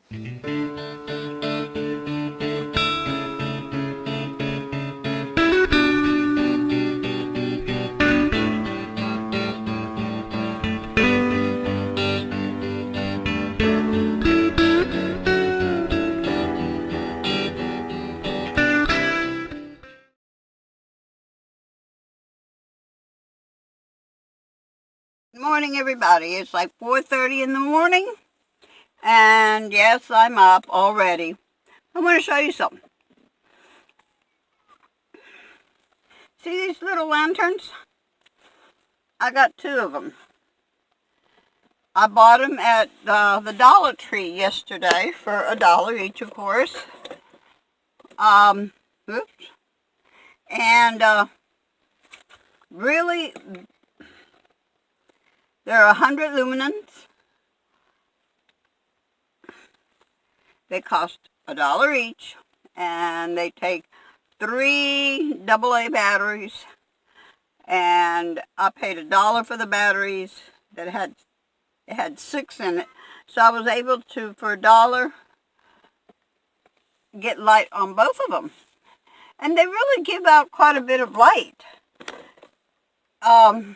Good morning, everybody. It's like 4:30 in the morning, and yes, I'm up already. I want to show you something. See these little lanterns? I got 2 of them. I bought them at the Dollar Tree yesterday for $1 each, of course. Oops. And really, there are 100 luminance. They cost $1 each, and they take 3 AA batteries, and I paid $1 for the batteries that had 6 in it, so I was able to, for $1, get light on both of them, and they really give out quite a bit of light. Ow.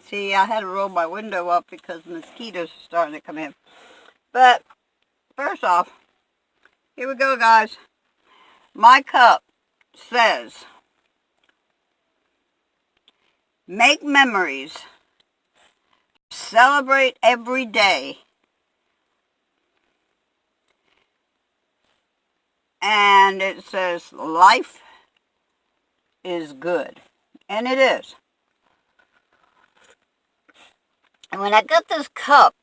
See, I had to roll my window up because mosquitoes are starting to come in. But first off, here we go, guys. My cup says, make memories, celebrate every day, and it says life is good, and it is. And when I got this cup,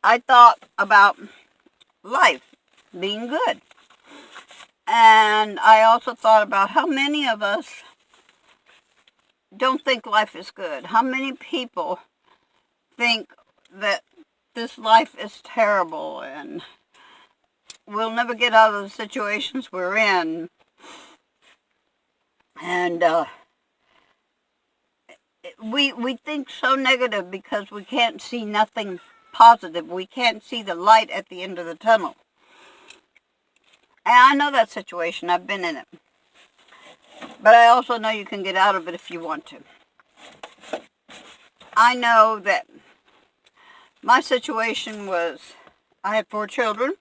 I thought about life being good. And I also thought about how many of us don't think life is good. How many people think that this life is terrible and we'll never get out of the situations we're in. And we think so negative because we can't see nothing positive. We can't see the light at the end of the tunnel. And I know that situation. I've been in it. But I also know you can get out of it if you want to. I know that my situation was, I had 4 children,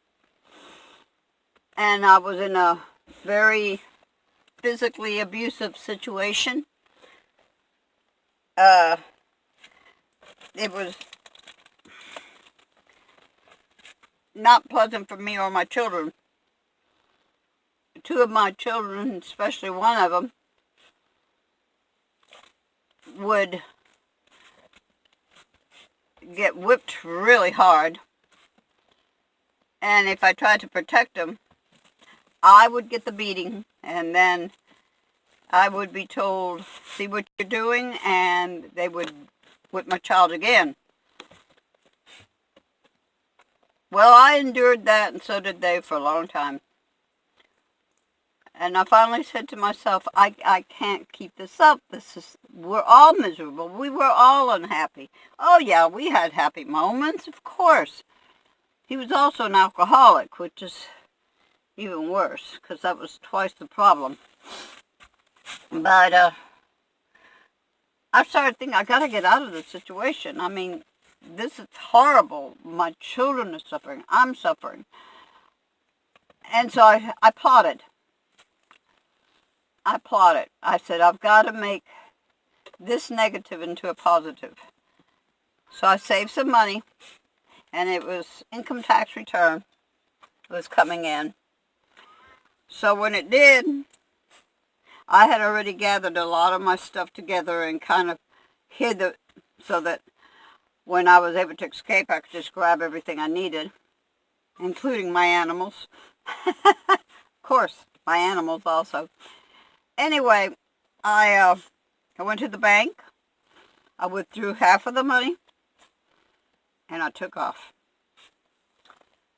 and I was in a very physically abusive situation. It was not pleasant for me or my children. 2 of my children, especially one of them, would get whipped really hard. And if I tried to protect them, I would get the beating, and then I would be told, see what you're doing, and they would whip my child again. Well, I endured that, and so did they, for a long time. And I finally said to myself, I can't keep this up. We're all miserable. We were all unhappy. Oh yeah, we had happy moments, of course. He was also an alcoholic, which is even worse, because that was twice the problem. But I started thinking, I got to get out of this situation. I mean, this is horrible. My children are suffering. I'm suffering. And so I plotted. I said, I've got to make this negative into a positive. So I saved some money, and it was income tax return was coming in. So when it did, I had already gathered a lot of my stuff together and kind of hid it so that when I was able to escape, I could just grab everything I needed, including my animals. Of course, my animals also. Anyway, I went to the bank. I withdrew half of the money, and I took off.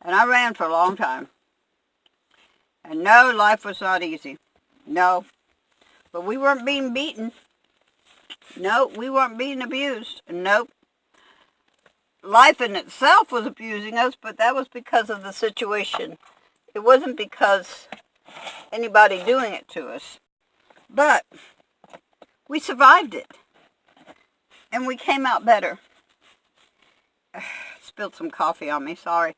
And I ran for a long time. And no, life was not easy. No. But we weren't being beaten. No, we weren't being abused. Nope. life in itself was abusing us, but that was because of the situation. It wasn't because anybody doing it to us. But we survived it. And we came out better. Spilled some coffee on me, sorry.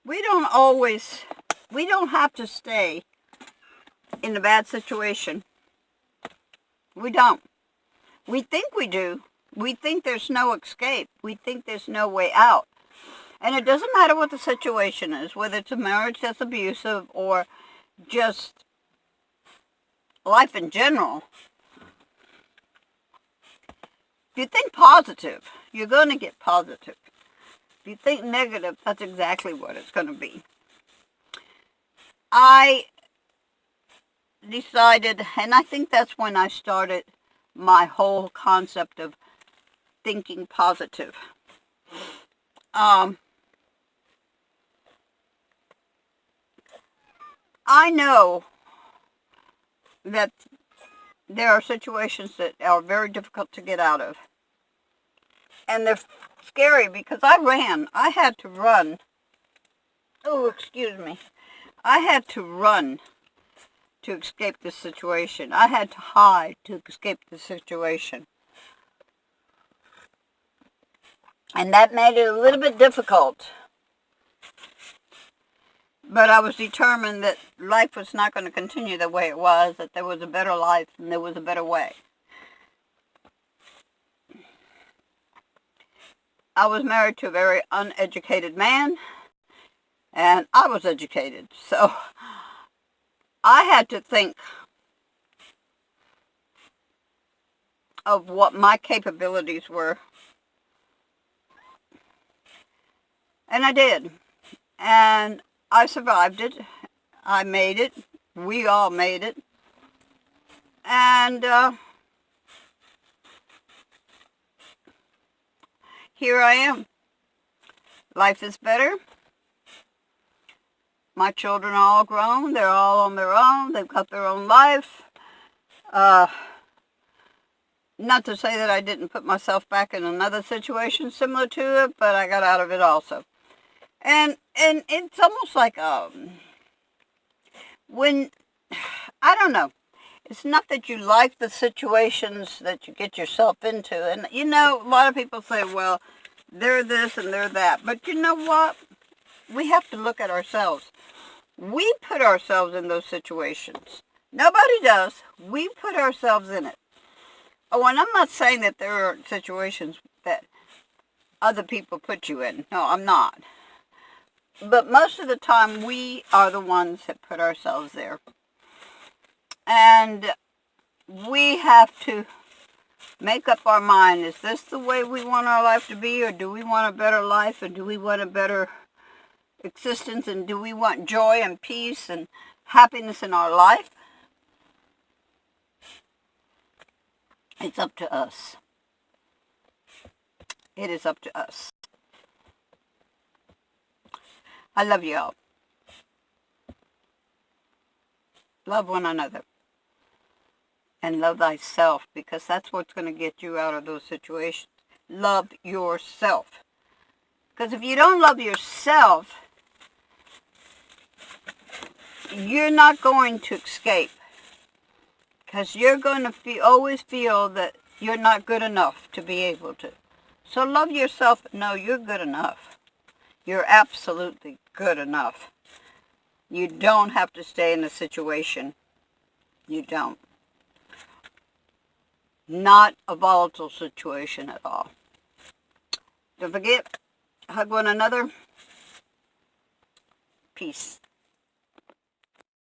We don't have to stay in a bad situation. We don't. We think we do. We think there's no escape. We think there's no way out. And it doesn't matter what the situation is, whether it's a marriage that's abusive or just life in general. If you think positive, you're going to get positive. If you think negative, that's exactly what it's going to be. I decided, and I think that's when I started my whole concept of thinking positive. I know that there are situations that are very difficult to get out of. And they're scary because I had to run. Oh, excuse me. I had to run to escape this situation. I had to hide to escape the situation. And that made it a little bit difficult. But I was determined that life was not going to continue the way it was, that there was a better life and there was a better way. I was married to a very uneducated man, and I was educated. So I had to think of what my capabilities were. And I did. And I survived it. I made it. We all made it. And here I am. Life is better. My children are all grown. They're all on their own. They've got their own life. Not to say that I didn't put myself back in another situation similar to it, but I got out of it also. And it's almost like when, I don't know, it's not that you like the situations that you get yourself into. And, you know, a lot of people say, well, they're this and they're that. But you know what? We have to look at ourselves. We put ourselves in those situations. Nobody does. We put ourselves in it. Oh, and I'm not saying that there are situations that other people put you in. No, I'm not. But most of the time, we are the ones that put ourselves there. And we have to make up our mind. Is this the way we want our life to be? Or do we want a better life? Or do we want a better existence? And do we want joy and peace and happiness in our life? It's up to us. It is up to us. I love you all. Love one another. And love thyself, because that's what's going to get you out of those situations. Love yourself. Because if you don't love yourself, you're not going to escape. Because you're going to always feel that you're not good enough to be able to. So love yourself. No, you're good enough. You're absolutely good enough. You don't have to stay in a situation. You don't. Not a volatile situation at all. Don't forget, hug one another. Peace.